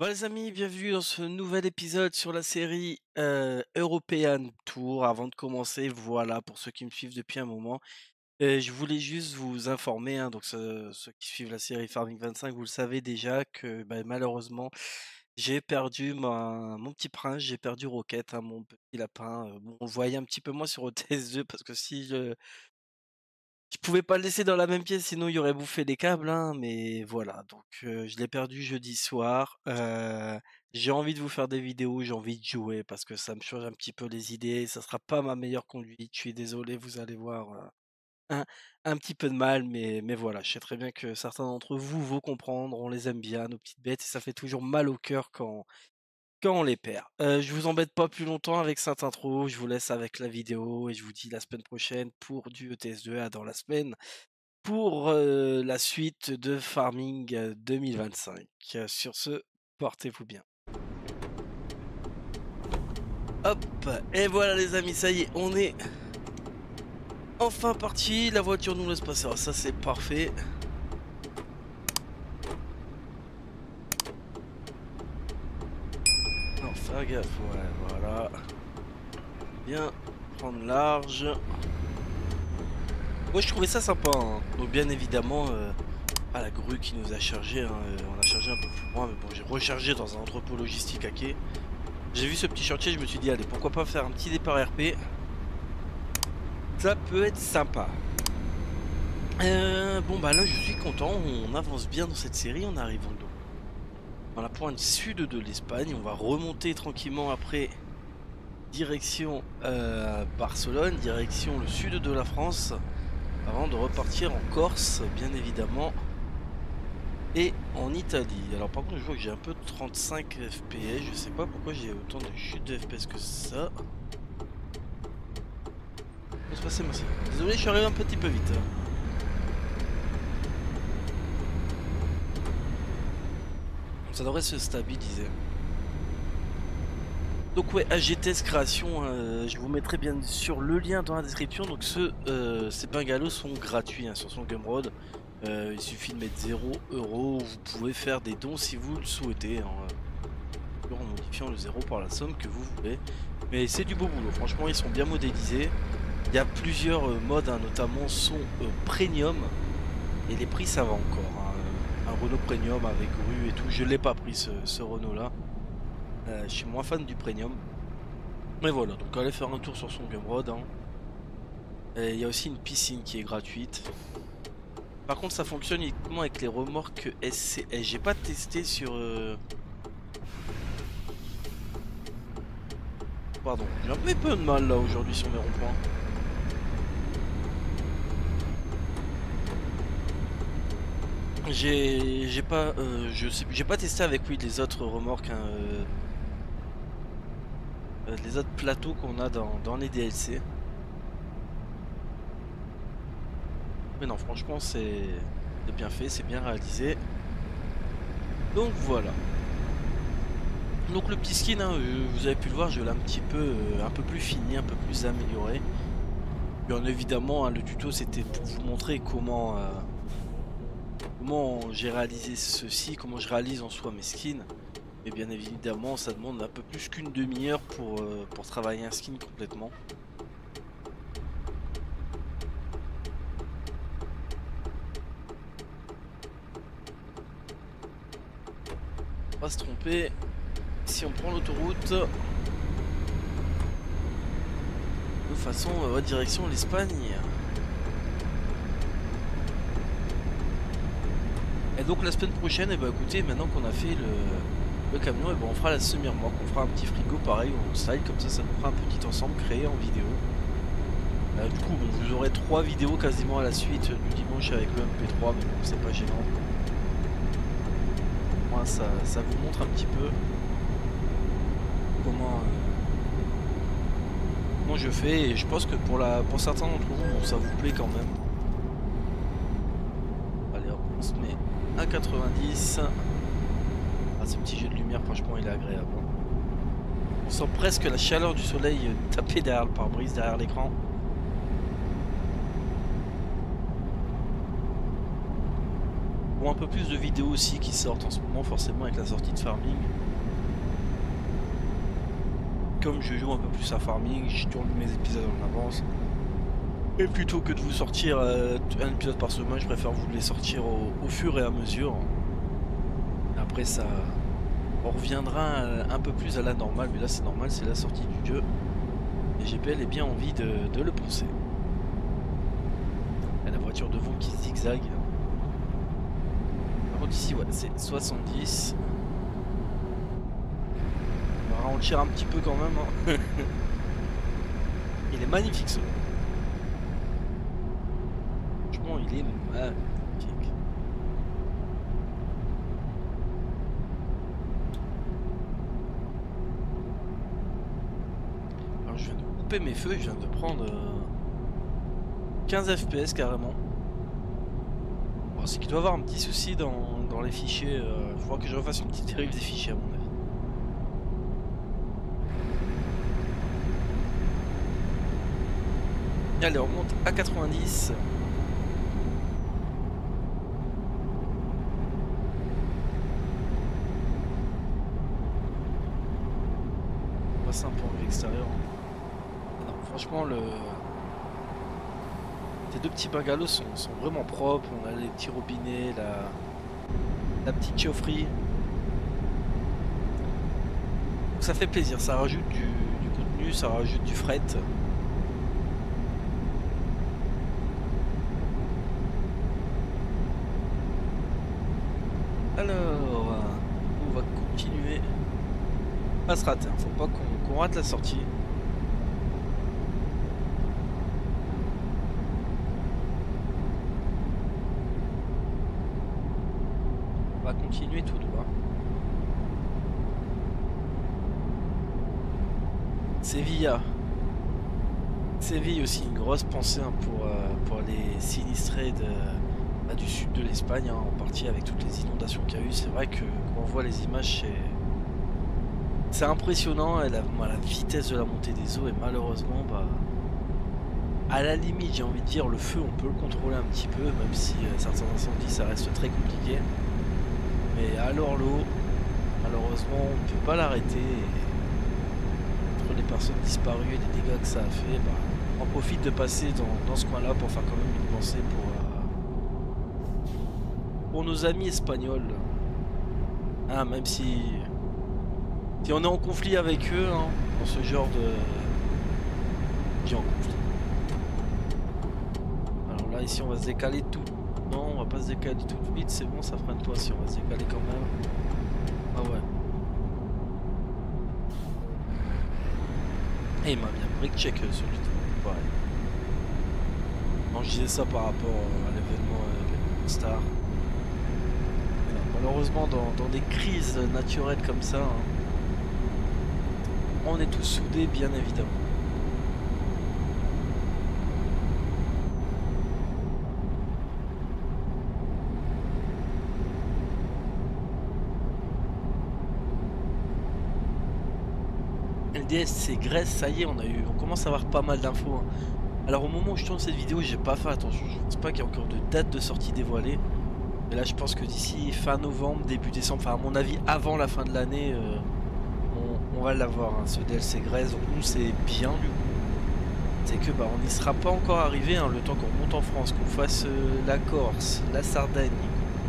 Bon les amis, bienvenue dans ce nouvel épisode sur la série European Tour. Avant de commencer, voilà, pour ceux qui me suivent depuis un moment, je voulais juste vous informer, hein, donc ceux qui suivent la série Farming 25, vous le savez déjà que malheureusement, j'ai perdu mon petit prince, j'ai perdu Rocket, hein, mon petit lapin. Bon, on le voyait un petit peu moins sur OTS2 parce que si je pouvais pas le laisser dans la même pièce, sinon il aurait bouffé les câbles, hein, mais voilà, donc je l'ai perdu jeudi soir. J'ai envie de vous faire des vidéos, j'ai envie de jouer parce que ça me change un petit peu les idées. Ça sera pas ma meilleure conduite, je suis désolé, vous allez voir, un un petit peu de mal, mais voilà, je sais très bien que certains d'entre vous vont comprendre. On les aime bien, nos petites bêtes, et ça fait toujours mal au cœur quand on les perd. Je vous embête pas plus longtemps avec cette intro, je vous laisse avec la vidéo et je vous dis la semaine prochaine pour du ETS2. À dans la semaine pour la suite de Farming 2025. Sur ce, portez-vous bien. Hop, et voilà les amis, ça y est, on est enfin parti. La voiture nous laisse passer, alors ça c'est parfait. Non, faire gaffe, ouais, voilà. Bien prendre large. Moi je trouvais ça sympa, hein. Donc bien évidemment, la grue qui nous a chargé, hein, on a chargé un peu plus loin, mais bon, j'ai rechargé dans un entrepôt logistique à quai. J'ai vu ce petit chantier, je me suis dit, allez, pourquoi pas faire un petit départ RP. Ça peut être sympa. Bon bah là je suis content, on avance bien dans cette série, on arrive dans la pointe sud de l'Espagne, on va remonter tranquillement après direction Barcelone, direction le sud de la France, avant de repartir en Corse bien évidemment, et en Italie. Alors par contre je vois que j'ai un peu de 35 FPS, je sais pas pourquoi j'ai autant de chute de FPS que ça. Faut se passer, merci. Désolé, je suis arrivé un petit peu vite. Ça devrait se stabiliser. Donc ouais, AGTS création, je vous mettrai bien sûr le lien dans la description. Donc ces bungalows sont gratuits, hein, sur son Gumroad. Il suffit de mettre 0 €. Vous pouvez faire des dons si vous le souhaitez, hein, en modifiant le 0 par la somme que vous voulez. Mais c'est du beau boulot, franchement ils sont bien modélisés. Il y a plusieurs modes, hein, notamment son premium. Et les prix ça va encore, hein. Un Renault premium avec grue et tout, je l'ai pas pris ce Renault là. Je suis moins fan du premium. Mais voilà, donc allez faire un tour sur son Gumroad, hein. Et il y a aussi une piscine qui est gratuite. Par contre ça fonctionne uniquement avec les remorques SCS. J'ai pas testé sur... Pardon, j'ai un peu de mal là aujourd'hui sur mes ronds-points. J'ai pas j'ai pas testé avec les autres remorques, hein, les autres plateaux qu'on a dans les DLC. Mais non, franchement c'est bien fait, c'est bien réalisé. Donc voilà. Donc le petit skin, hein, vous avez pu le voir, je l'ai un peu plus fini, un peu plus amélioré. Bien évidemment, hein, le tuto c'était pour vous montrer comment j'ai réalisé ceci, comment je réalise en soi mes skins. Et bien évidemment, ça demande un peu plus qu'une demi-heure pour travailler un skin complètement. On va se tromper. Si on prend l'autoroute, de toute façon, direction l'Espagne. Et donc la semaine prochaine, et bah écoutez, maintenant qu'on a fait le camion, et ben on fera la semi-remorque, on fera un petit frigo pareil en style, comme ça nous fera un petit ensemble créé en vidéo. Du coup bon, vous aurez 3 vidéos quasiment à la suite du dimanche avec le MP3, mais bon c'est pas gênant. Moi ça vous montre un petit peu comment je fais, et je pense que pour certains d'entre vous, bon, ça vous plaît quand même. Allez hop, on se met à 90. Ah, ce petit jet de lumière, franchement, il est agréable. On sent presque la chaleur du soleil taper derrière le pare-brise, derrière l'écran. Ou un peu plus de vidéos aussi qui sortent en ce moment, forcément avec la sortie de Farming. Comme je joue un peu plus à Farming, je tourne mes épisodes en avance. Et plutôt que de vous sortir un épisode par semaine, je préfère vous les sortir au fur et à mesure. Après ça, on reviendra un peu plus à la normale, mais là c'est normal, c'est la sortie du jeu. Et j'ai bel et bien envie de le penser. Il y a la voiture devant qui zigzague. Par contre ici, ouais, c'est 70. On va ralentir un petit peu quand même. Hein. Il est magnifique ce. Franchement, il est magnifique. Alors je viens de couper mes feux, je viens de prendre 15 FPS carrément. Bon, c'est qu'il doit y avoir un petit souci dans les fichiers. Il faudra que je refasse une petite dérive des fichiers à mon avis. Allez, on monte à 90. On passe un peu en vue extérieure. Non, franchement, ces deux petits bungalows sont vraiment propres. On a les petits robinets, la petite chaufferie. Donc ça fait plaisir, ça rajoute du contenu, ça rajoute du fret. Alors, on va continuer. Pas se rater, hein. Faut pas qu'on rate la sortie. On va continuer tout droit. Séville. Séville aussi, une grosse pensée hein, pour les sinistrés du sud de l'Espagne, hein, en partie avec toutes les inondations qu'il y a eu. C'est vrai que quand on voit les images, c'est impressionnant, et la vitesse de la montée des eaux, et malheureusement, bah, à la limite, j'ai envie de dire, le feu, on peut le contrôler un petit peu, même si certains incendies, ça reste très compliqué. Mais alors l'eau, malheureusement, on ne peut pas l'arrêter. Entre les personnes disparues et les dégâts que ça a fait, bah, on profite de passer dans ce coin-là pour faire quand même une pensée pour nos amis espagnols. Hein, même si on est en conflit avec eux, hein, dans ce genre de... en conflit. Alors là, ici, on va se décaler tout... Non, on va pas se décaler tout de suite, c'est bon, ça freine pas si on va se décaler quand même. Ah ouais. Et il m'a bien break check sur le tout, pareil. Non, je disais ça par rapport à l'événement Star. Non, malheureusement, dans des crises naturelles comme ça, hein, on est tous soudés, bien évidemment. LDS, c'est Grèce, ça y est, on commence à avoir pas mal d'infos. Hein. Alors au moment où je tourne cette vidéo, j'ai pas fait attention. Je pense pas qu'il y a encore de date de sortie dévoilée. Mais là, je pense que d'ici fin novembre, début décembre, enfin à mon avis, avant la fin de l'année, on va l'avoir, hein, ce DLC Grèce. Donc nous, c'est bien du coup. C'est que bah, on n'y sera pas encore arrivé, hein, le temps qu'on monte en France, qu'on fasse la Corse, la Sardaigne,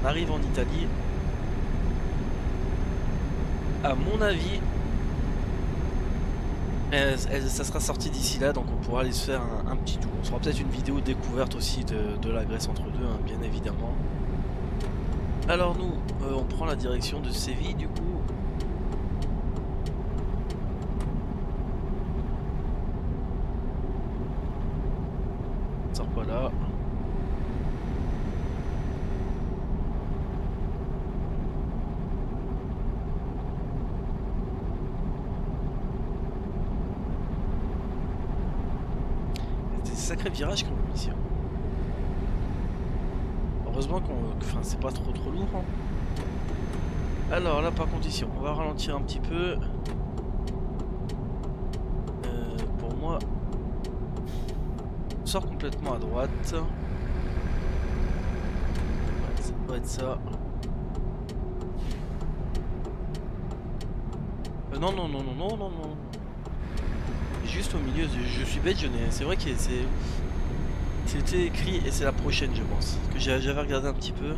qu'on arrive en Italie. À mon avis, ça sera sorti d'ici là, donc on pourra aller se faire un petit tour. On fera peut-être une vidéo découverte aussi de la Grèce entre deux, hein, bien évidemment. Alors nous, on prend la direction de Séville du coup. On sort pas là. Sacré virage quand même ici. Heureusement enfin, c'est pas trop lourd. Hein. Alors là par contre ici on va ralentir un petit peu. Pour moi, on sort complètement à droite. Ouais, Ça doit être ça. Non, non, non, non, non, non, non. Juste au milieu, je suis bête, c'est vrai que c'était écrit et c'est la prochaine, je pense. Que j'avais regardé un petit peu.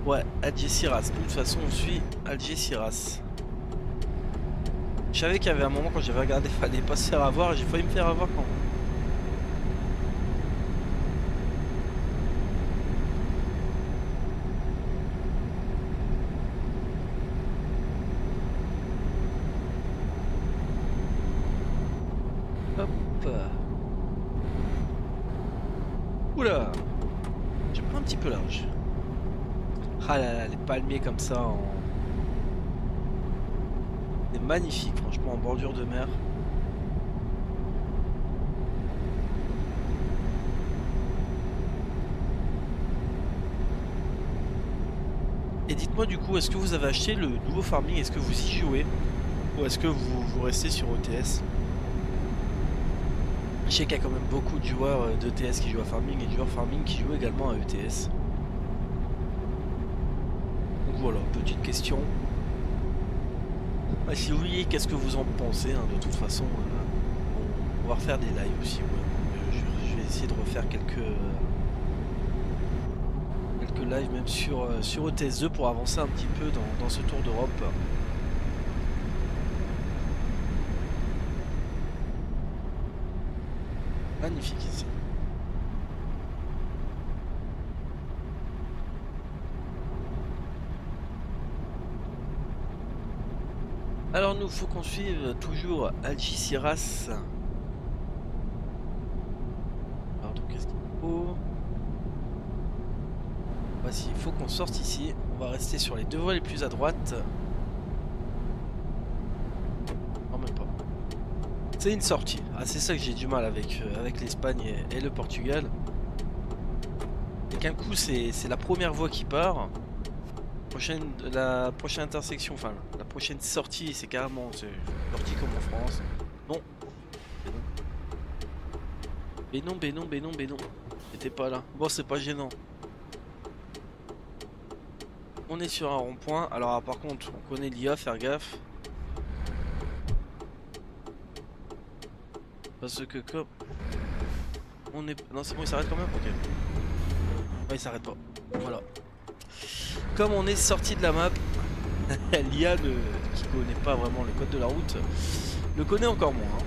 Ouais, Algeciras. De toute façon, on suit Algeciras. Je savais qu'il y avait un moment quand j'avais regardé, fallait pas se faire avoir. J'ai failli me faire avoir quand même. Hop. Oula. J'ai pris un petit peu large. Ah là là, les palmiers comme ça en... C'est magnifique, franchement, en bordure de mer. Et dites-moi du coup, est-ce que vous avez acheté le nouveau farming? Est-ce que vous y jouez? Ou est-ce que vous restez sur ETS? Je sais qu'il y a quand même beaucoup de joueurs d'ETS qui jouent à farming et de joueurs farming qui jouent également à ETS. Donc voilà, petite question. Si vous voyez, qu'est-ce que vous en pensez, hein, de toute façon, on va refaire des lives aussi. Ouais. Je vais essayer de refaire quelques lives même sur ETS2 pour avancer un petit peu dans ce tour d'Europe. Magnifique ici. Alors nous, faut qu'on suive toujours Algeciras. Alors donc qu'est-ce qu'il faut? Voici, il faut qu'on sorte ici. On va rester sur les deux voies les plus à droite. Non, même pas. C'est une sortie. Ah, c'est ça que j'ai du mal avec l'Espagne et le Portugal. Et qu'un coup, c'est la première voie qui part. La prochaine intersection, enfin la prochaine sortie, c'est carrément sortie comme en France. Non. Mais non, mais non, mais non, mais non. J'étais pas là. Bon, c'est pas gênant. On est sur un rond-point. Alors, par contre, on connaît l'IA, faire gaffe. Parce que comme... On est... Non, c'est bon, il s'arrête quand même? Ok. Ouais, il s'arrête pas. Voilà. Comme on est sorti de la map, l'IA qui connaît pas vraiment le code de la route, le connaît encore moins. Hein.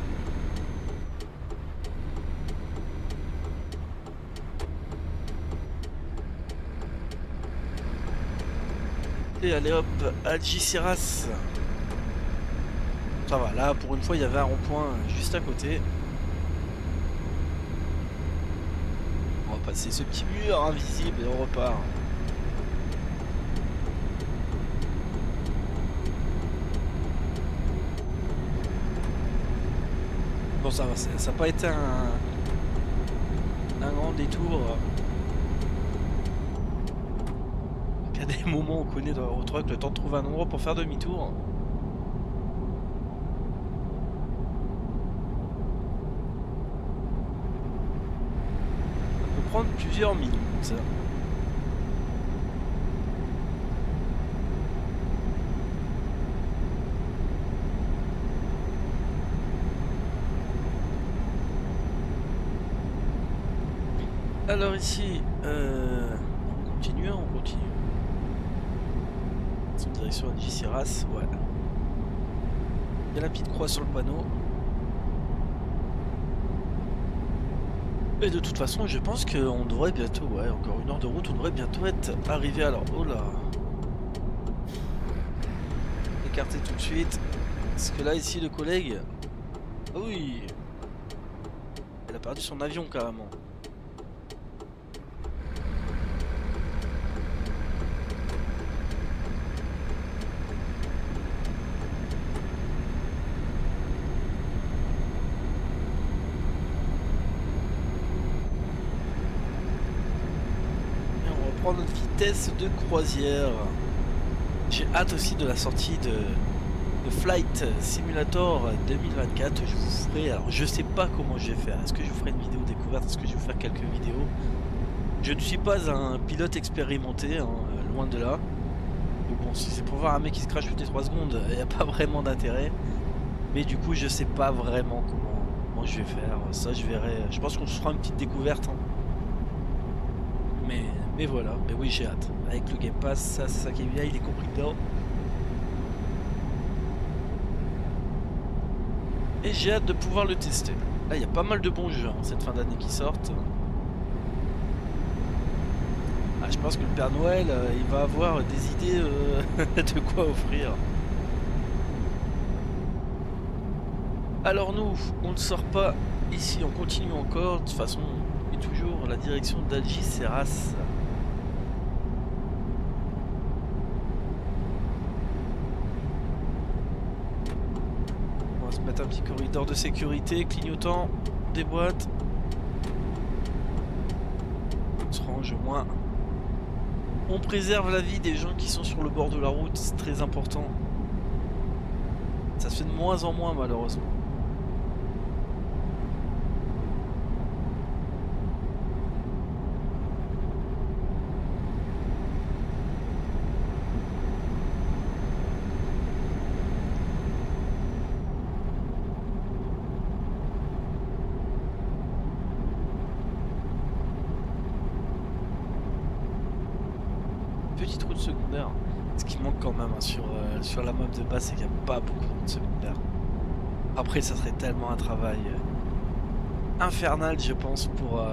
Et allez hop, Algeciras. Ça va, là pour une fois il y avait un rond-point juste à côté. On va passer ce petit mur invisible et on repart. Bon ça va, ça n'a pas été un grand détour. Il y a des moments où on connaît dans le truc le temps de trouver un endroit pour faire demi-tour. Prendre plusieurs minutes. Alors ici, on continue, on continue. C'est en direction Algeciras, ouais. Il y a la petite croix sur le panneau. Et de toute façon, je pense qu'on devrait bientôt, ouais, encore une heure de route, on devrait bientôt être arrivé. Alors, oh là. Écarter tout de suite. Parce que là, ici, le collègue... Ah oui. Elle a perdu son avion, carrément. Notre vitesse de croisière. J'ai hâte aussi de la sortie de Flight Simulator 2024. Je vous ferai, alors je sais pas comment je vais faire. Est-ce que je vous ferai une vidéo découverte? Est-ce que je vais vous faire quelques vidéos? Je ne suis pas un pilote expérimenté, hein. loin de là. Donc bon, si c'est pour voir un mec qui se crache toutes les 3 secondes, il n'y a pas vraiment d'intérêt. Mais du coup, je sais pas vraiment comment je vais faire. Ça, je verrai. Je pense qu'on se fera une petite découverte. Hein. Mais voilà. Mais oui, j'ai hâte. Avec le Game Pass, ça, c'est ça qui est bien. Il est compris dedans. Et j'ai hâte de pouvoir le tester. Là, il y a pas mal de bons jeux cette fin d'année qui sortent. Ah, je pense que le Père Noël, il va avoir des idées de quoi offrir. Alors nous, on ne sort pas ici, on continue encore. De toute façon, on est toujours la direction d'Algeciras. On va se mettre un petit corridor de sécurité, clignotant des boîtes. On se range au moins. On préserve la vie des gens qui sont sur le bord de la route, c'est très important. Ça se fait de moins en moins malheureusement. Petite route secondaire. Ce qui manque quand même hein, sur la map de base, c'est qu'il n'y a pas beaucoup de routes secondaires. Après, ça serait tellement un travail infernal, je pense, pour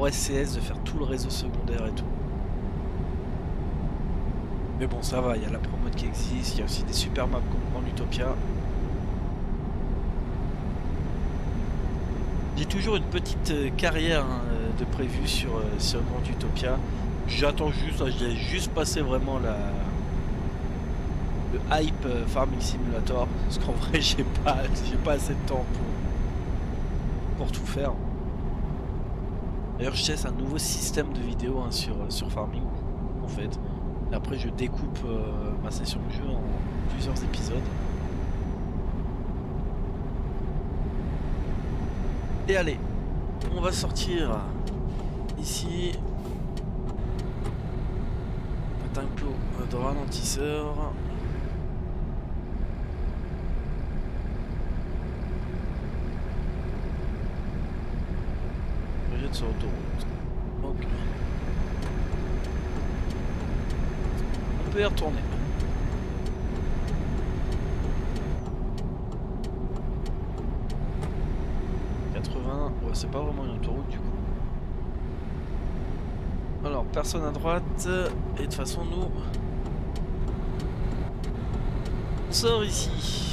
SCS de faire tout le réseau secondaire et tout. Mais bon, ça va, il y a la promote qui existe, il y a aussi des super maps comme dans Utopia. J'ai toujours une petite carrière hein, de prévu sur Grand Utopia. J'attends juste, je l'ai juste passé vraiment le hype Farming Simulator. Parce qu'en vrai, j'ai pas assez de temps pour tout faire. D'ailleurs, je teste un nouveau système de vidéo hein, sur Farming en fait. Et après, je découpe ma session de jeu en plusieurs épisodes. Et allez, on va sortir ici. Un plot de ralentisseur. Je jette sur l'autoroute. Ok. On peut y retourner. Ouais, c'est pas vraiment une autoroute du coup. Alors, personne à droite. Et de toute façon, nous... On sort ici.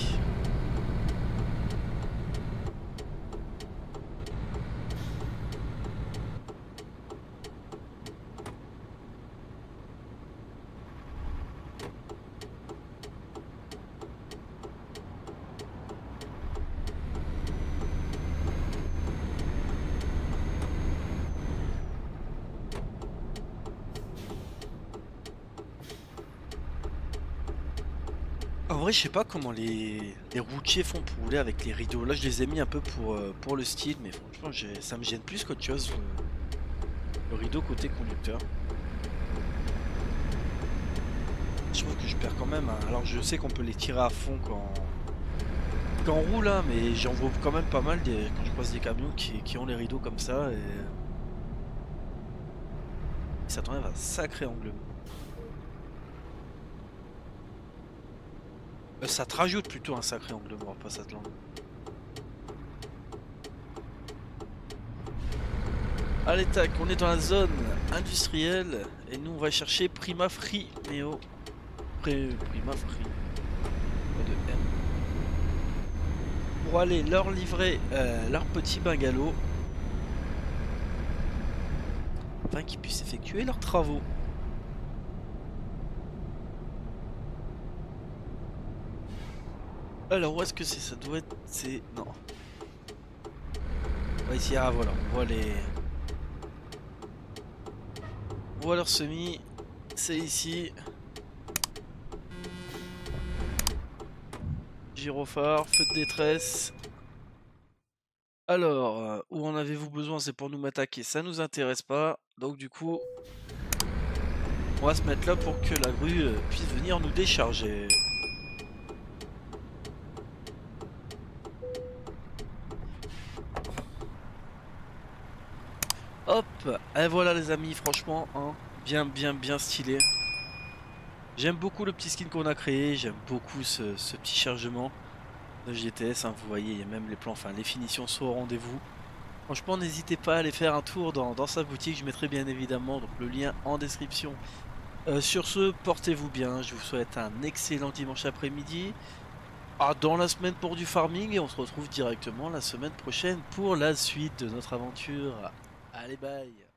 En vrai, je sais pas comment les routiers font pour rouler avec les rideaux. Là, je les ai mis un peu pour le style, mais franchement, ça me gêne plus qu'autre chose, le rideau côté conducteur. Je trouve que je perds quand même. Hein. Alors, je sais qu'on peut les tirer à fond quand on roule, hein, mais j'en vois quand même pas mal quand je croise des camions qui ont les rideaux comme ça. Et ça t'enlève un sacré angle. Ça te rajoute plutôt un sacré angle mort, pas cette langue. Allez tac, on est dans la zone industrielle et nous on va chercher Prima Free Neo. Prima Free. Pas de M. Pour aller leur livrer leur petit bungalow. Afin qu'ils puissent effectuer leurs travaux. Alors où est-ce que c'est? Ça doit être... C'est... Non. On va ici, ah voilà, on voit les... On voit leur semis. C'est ici. Gyrophare, feu de détresse. Alors, où en avez-vous besoin? C'est pour nous m'attaquer, ça nous intéresse pas. Donc du coup... On va se mettre là pour que la grue puisse venir nous décharger. Hop, et voilà les amis, franchement, hein, bien stylé. J'aime beaucoup le petit skin qu'on a créé, j'aime beaucoup ce petit chargement de GTS, hein, vous voyez, il y a même les plans, enfin les finitions sont au rendez-vous. Franchement, n'hésitez pas à aller faire un tour dans sa boutique, je mettrai bien évidemment donc, le lien en description. Sur ce, portez-vous bien, je vous souhaite un excellent dimanche après-midi. Dans la semaine pour du farming et on se retrouve directement la semaine prochaine pour la suite de notre aventure. Allez, bye!